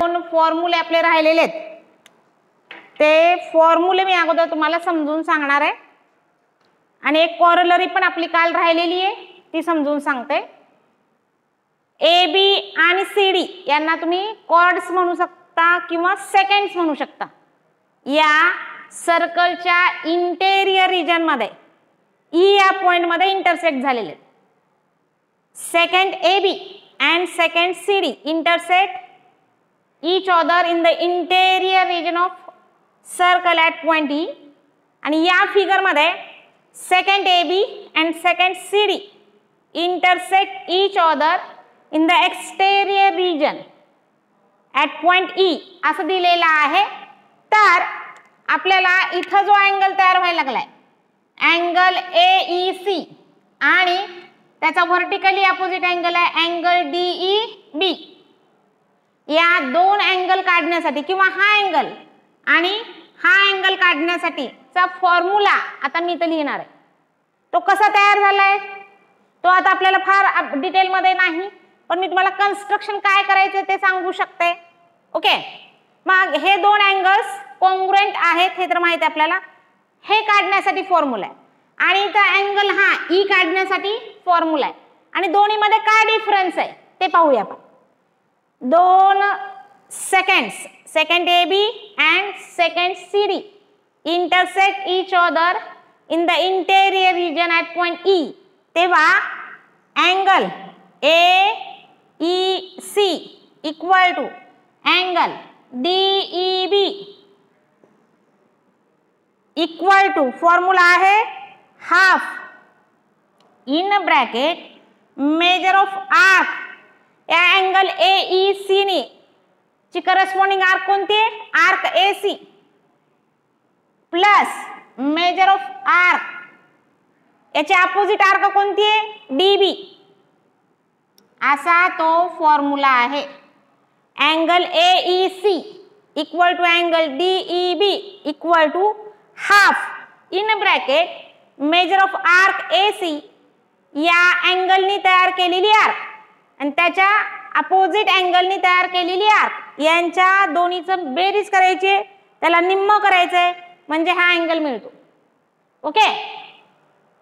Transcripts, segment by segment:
दोन फॉर्म्युले आपले राहिलेले आहेत, ते फॉर्म्युले मी अगोदर तुम्हाला समजून सांगणार आहे आणि एक कॉरलरी पण आपली काल राहिलेली आहे ती समजून सांगते. ए बी आणि सी डी यांना तुम्ही कॉर्ड्स म्हणू शकता किंवा सेकंड्स म्हणू शकता. या सर्कलच्या इंटेरियर रिजन मध्ये ई या पॉइंट मध्ये इंटरसेक्ट झालेले आहेत. Second A B and second CD intersect each other in the interior region of circle at point E. आणि या फिगर मध्ये second AB and second CD intersect each other in the exterior region at point E असं दिलेलं आहे. तर आपल्याला इथं जो अँगल तयार व्हायला लागलाय अँगल AEC आणि त्याचा व्हर्टिकली अपोजिट अँगल आहे अँगल DEB. या दोन अँगल काढण्यासाठी किंवा हा अँगल आणि हा अँगल काढण्यासाठीचा फॉर्म्युला आता मी इथे लिहिणार आहे. तो कसा तयार झालाय तो आता आपल्याला फार डिटेल मध्ये नाही, पण मी तुम्हाला कन्स्ट्रक्शन काय करायचं ते सांगू शकते. ओके, मग हे दोन अँगल्स कॉन्ग्रुएंट आहेत हे तर माहिती आहे आपल्याला. हे काढण्यासाठी फॉर्म्युला आहे आणि इथं अँगल हा ई काढण्यासाठी फॉर्म्युला आहे आणि दोन्ही मध्ये काय डिफरन्स आहे ते पाहूया आपण. दोन secants, secant A B and secant C D intersect each other in the interior region at point E. तेव्हा angle AEC equal to angle DEB equal to formula आहे half in bracket measure of arc. या angle AEC ने ची corresponding arc कोणती आहे arc AC plus measure of arc याची opposite arc कोणती आहे DB. असा तो फॉर्म्युला आहे. Angle AEC equal to angle DEB equal to half in bracket measure of arc AC या अँगलनी तयार केलेली आर्क आणि त्याच्या अपोजिट अँगलनी तयार केलेली आर्क यांच्या दोन्हीचं बेरीज करायची, त्याला निम्म करायचंय म्हणजे हा अँगल मिळतो. ओके,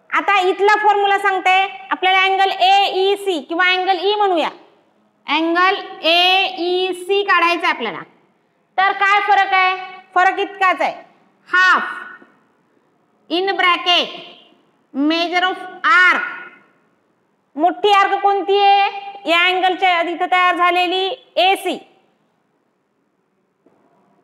आता इथला फॉर्म्युला सांगते आपल्याला अँगल AEC किंवा अँगल E म्हणूया. अँगल AEC काढायचा आपल्याला. तर काय फरक आहे, फरक इतकाच आहे half in bracket measure of arc. मोठी आर्क कोणती आहे या अँगलच्या इथे तयार झालेली AC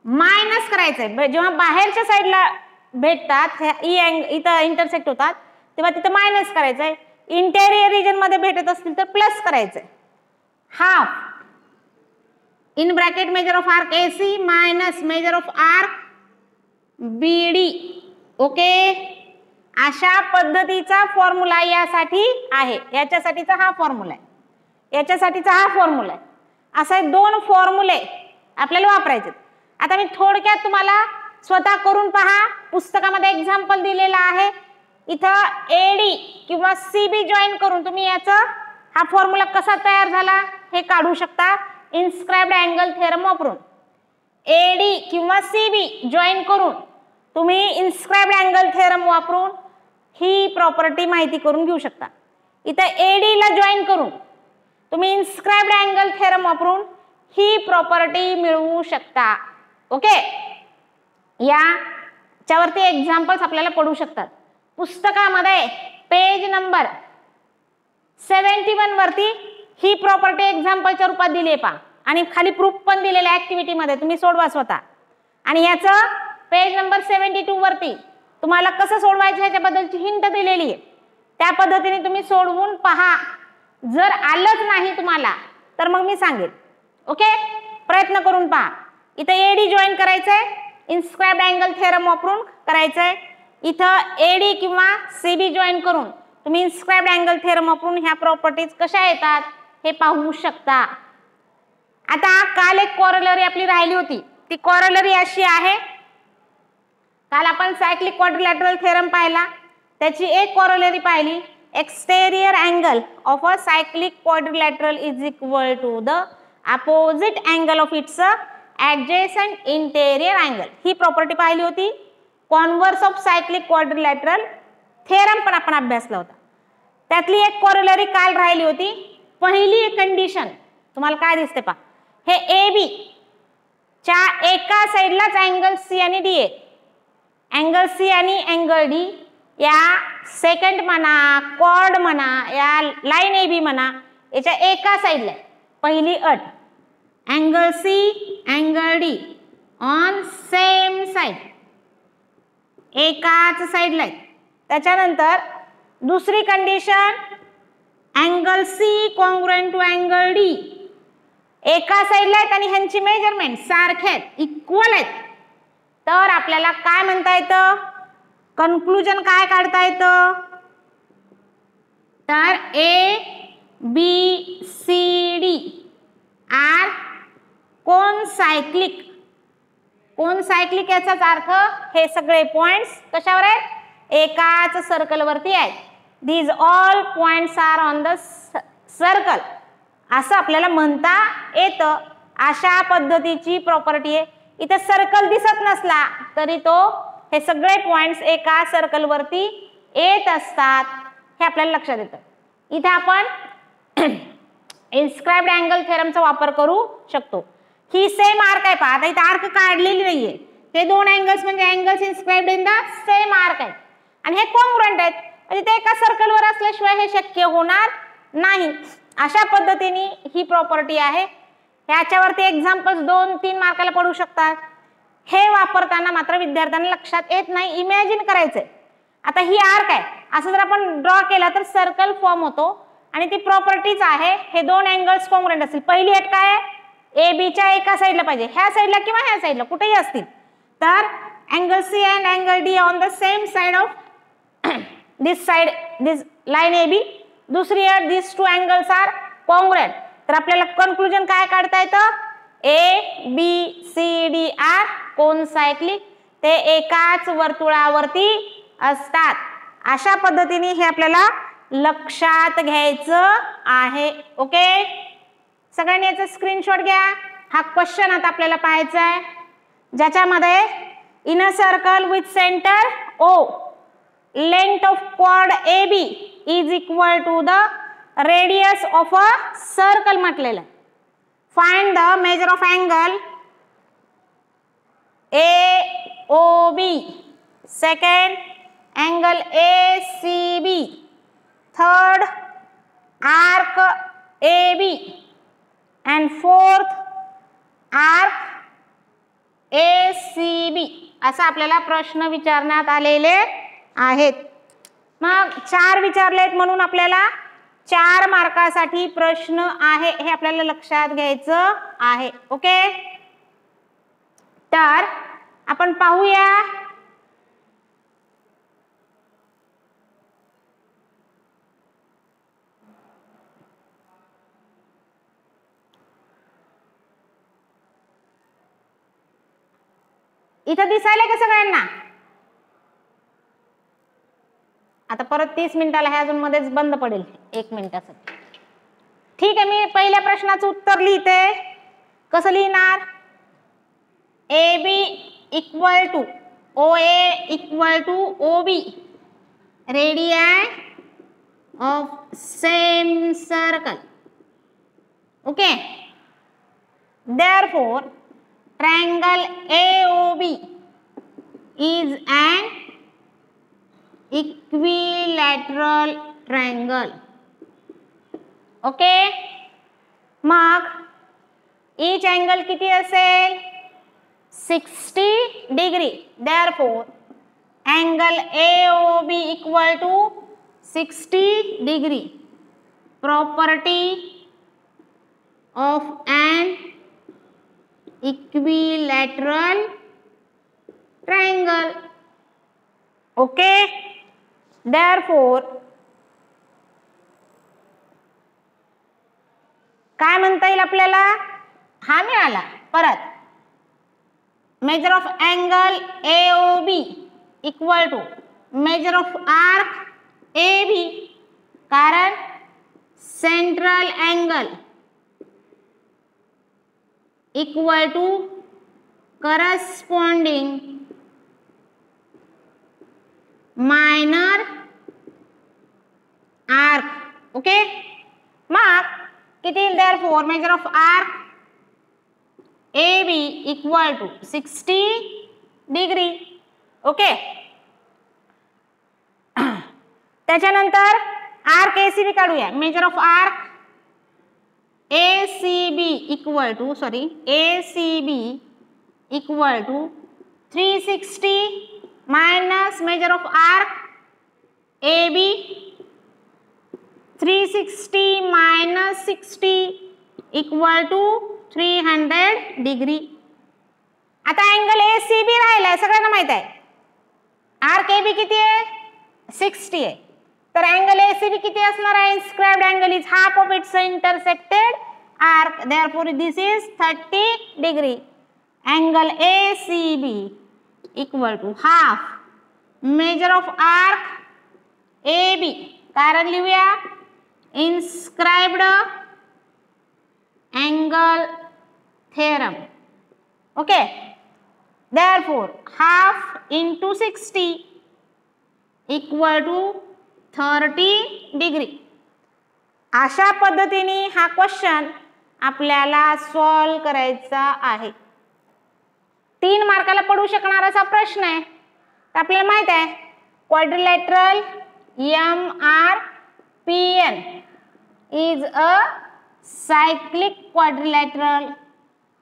मायनस करायचंय. जेव्हा बाहेरच्या साईडला भेटतात इथं इंटरसेक्ट होतात तेव्हा तिथं मायनस करायचंय. इंटेरियर रिजन मध्ये भेटत असतील तर प्लस करायचंय. Half in bracket measure of arc AC minus measure of arc BD. Okay, अशा पद्धतीचा फॉर्म्युला यासाठी आहे. याच्यासाठीचा हा फॉर्म्युला आहे, याच्यासाठीचा हा फॉर्म्युला आहे. असे दोन फॉर्म्युले आपल्याला वापरायचे. आता मी थोडक्यात तुम्हाला स्वतः करून पहा. पुस्तकामध्ये एक्झाम्पल दिलेला आहे. इथं AD किंवा CB जॉईन करून तुम्ही याचा हा फॉर्म्युला कसा तयार झाला हे काढू शकता इन्स्क्राइब्ड अँगल थेरम वापरून. AD किंवा CB जॉईन करून तुम्ही इन्स्क्राइब्ड अँगल थेरम वापरून ही प्रॉपर्टी माहिती करून घेऊ शकता. इथं AD ला जॉईन करून तुम्ही इन्स्क्राइब्ड अँगल थेरम वापरून ही प्रॉपर्टी मिळवू शकता. ओके, याच्यावरती एक्झाम्पल्स आपल्याला पडू शकतात. पुस्तकामध्ये पेज नंबर 71 वरती ही प्रॉपर्टी एक्झाम्पलच्या रूपात दिली आहे पहा आणि खाली प्रूफ पण दिलेल्या ऍक्टिव्हिटी मध्ये तुम्ही सोडवा स्वतः. आणि याचं पेज नंबर 72 वरती तुम्हाला कसं सोडवायचं ह्याच्याबद्दलची हिंट दिलेली आहे. त्या पद्धतीने तुम्ही सोडवून पहा. जर आलंच नाही तुम्हाला तर मग मी सांगेन. ओके, प्रयत्न करून पहा. इथं AD जॉईन करायचंय इन्स्क्राइब्ड अँगल थेरम वापरून करायचंय. इथं AD किंवा CB जॉईन करून तुम्ही इन्स्क्राइब्ड अँगल थेरम वापरून ह्या प्रॉपर्टीज कशा येतात हे पाहू शकता. आता काल एक कॉरलरी आपली राहिली होती. ती कॉरलरी अशी आहे. काल आपण सायक्लिक क्वाड्रिलॅटरल थेरम पाहिला, त्याची एक कॉरलरी पाहिली exterior angle of a cyclic quadrilateral is equal to the opposite angle of its adjacent interior angle. He property पाहिली होती. Converse of cyclic quadrilateral theorem पण आपण अभ्यासला होता. त्यातली एक कॉरोलरी काल राहिली होती. पहिली कंडिशन तुम्हाला काय दिसते पहा, हे ए बी च्या एका साईडलाच अँगल सी आणि डी आहे. अँगल सी आणि अँगल डी या सेकंड म्हणा, कॉर्ड म्हणा, या लाईन ए बी म्हणा, याच्या एका साईडला आहे. पहिली अट, angle C angle D on same side, एकाच साईडला आहे. त्याच्यानंतर दुसरी condition, angle C congruent to angle D, एका साईडला आहेत आणि ह्यांची मेजरमेंट सारखे आहेत, इक्वल आहेत. तर आपल्याला काय म्हणता येतं, कन्क्लुजन काय काढता येतं, तर A B C D are concyclic. Concyclic याचाच अर्थ हे सगळे पॉइंट्स कशावर आहेत, एकाच सर्कल वरती आहेत. These all points are on the circle असं आपल्याला म्हणता येतं. अशा पद्धतीची प्रॉपर्टी आहे. इथे सर्कल दिसत नसला तरी तो हे सगळे पॉइंट्स एका सर्कल वरती येत असतात, हे आपल्याला लक्षात येतं. इथे आपण इन्स्क्राइब्ड अँगल थेरमचा वापर करू शकतो. ही सेम आर्क आहे पहा. आता इथे आर्क काढलेली नाहीये. ते दोन अँगल्स म्हणजे angles inscribed in the same arc आहेत आणि हे कॉन्ग्रुएंट आहेत. म्हणजे ते एका सर्कलवर असल्याशिवाय हे शक्य होणार नाही. अशा पद्धतीने ही प्रॉपर्टी आहे. ह्याच्यावरती एक्झाम्पल्स 2-3 मार्काला पडू शकतात. हे वापरताना मात्र विद्यार्थ्यांना लक्षात येत नाही, इमॅजिन करायचंय. आता ही आर्क आहे, असं जर आपण ड्रॉ केला तर सर्कल फॉर्म होतो आणि ती प्रॉपर्टीज आहे. हे दोन अँगल्स कॉन्ग्रुएंट असतील. पहिली अट काय आहे, ए बी च्या एका साईडला पाहिजे, ह्या साईडला किंवा ह्या साईडला कुठेही असतील. तर angle C and angle D on the same side of this side, this line A B. दुसरी अट, this two angles are congruent. तर आपल्याला कन्क्लुजन काय काढता येतं, A B C D are concyclic, ते एकाच वर्तुळावरती असतात. अशा पद्धतीने हे आपल्याला लक्षात घ्यायचं आहे. ओके, सगळ्यांनी याचा स्क्रीनशॉट घ्या. हा क्वेश्चन आता आपल्याला पाहायचा आहे, ज्याच्यामध्ये in a circle with centre O, length of chord A B is equal to the radius of a circle म्हटलेलं आहे. Find the measure of angle A O B, second angle A C B, third arc A B and fourth arc ACB. असा आपल्याला प्रश्न विचारण्यात आलेले आहेत. मग 4 विचारलेत म्हणून आपल्याला 4 मार्कासाठी प्रश्न आहे, हे आपल्याला लक्षात घ्यायचं आहे. ओके, तर आपण पाहूया इथं दिसायला का सगळ्यांना. आता परत 30 मिनिटाला हे अजून मध्येच बंद पडेल 1 मिनिटासाठी. ठीक आहे, मी पहिल्या प्रश्नाचं उत्तर लिहिते. कसं लिहिणार, A B equal to O A equal to O B, radii of same circle. Okay, therefore triangle AOB is an equilateral triangle. Okay, मग each angle किती असेल, 60 degree. therefore angle AOB equal to 60 degree. property of an equilateral triangle. Okay, therefore काय म्हणता येईल आपल्याला, हा मिळाला. परत measure of angle AOB equal to measure of arc AB, कारण central angle equal to corresponding minor arc. Okay, मग किती येईल therefore measure of arc A B equal to 60 degree. Okay, त्याच्यानंतर आर्क एसीबी काढूया. Measure of arc ACB equal to ACB equal to 360 minus measure of arc A B 360 minus 60 equal to 300 degree. आता angle ACB राहिलाय, सगळ्यांना माहित आहे. Arc AB किती आहे 60 आहे, तर अँगल एसीबी किती असणार आहे. Inscribed angle is half of its intercepted arc, therefore this is 30 degree. Angle ACB equal to half measure of arc AB, कारण लिहूया inscribed angle theorem. Okay, therefore half into 60 equal to 30 degree. अशा पद्धतीने हा question आपल्याला solve करायचा आहे. 3 मार्काला पडू शकणार असा प्रश्न आहे. तर आपल्याला माहित आहे quadrilateral MRPN is a cyclic quadrilateral.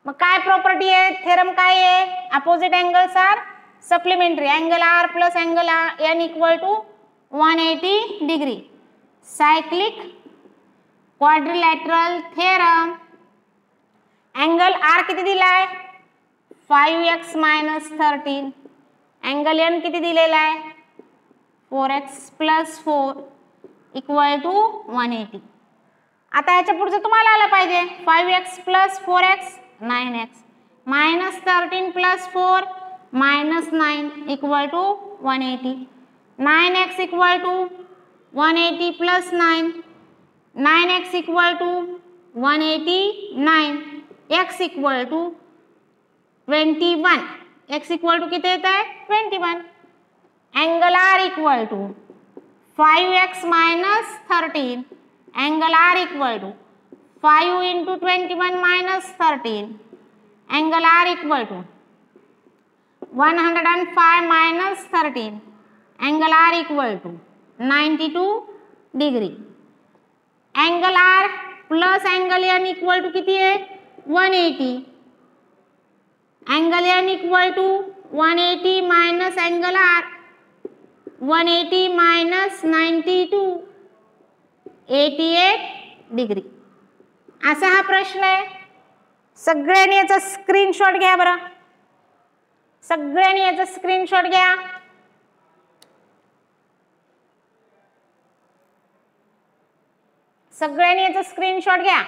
मग काय प्रॉपर्टी आहे, थेरम काय आहे, opposite angles are supplementary. Angle R plus angle N equal to 180 degree. Cyclic quadrilateral theorem. Angle R किती दिलाय 5x मायनस 13. अँगल एन किती दिलेला आहे 4x प्लस 4 इक्वल टू 180. आता याच्या पुढचं तुम्हाला आलं पाहिजे. 5x plus 4x 9x minus 13 plus 4 minus 9 equal to 180. 9x equal to 180 plus 9, 9x equal to 189, x equal to 21. x equal to किती येत आहे 21. Angle R equal to 5x minus 13. Angle R equal to 5 into 21 minus 13. Angle R equal to 105 minus 13. Angle R equal to 92 degree. Angle R plus angle N equal to किती आहे 180. Angle N equal to 180 minus angle R 180 minus 92 88 degree. असा हा प्रश्न आहे. सगळ्यांनी याचा screenshot घ्या बरं. सगळ्यांनी याचा स्क्रीनशॉट घ्या. सगळ्यांनी याचा स्क्रीनशॉट घ्या.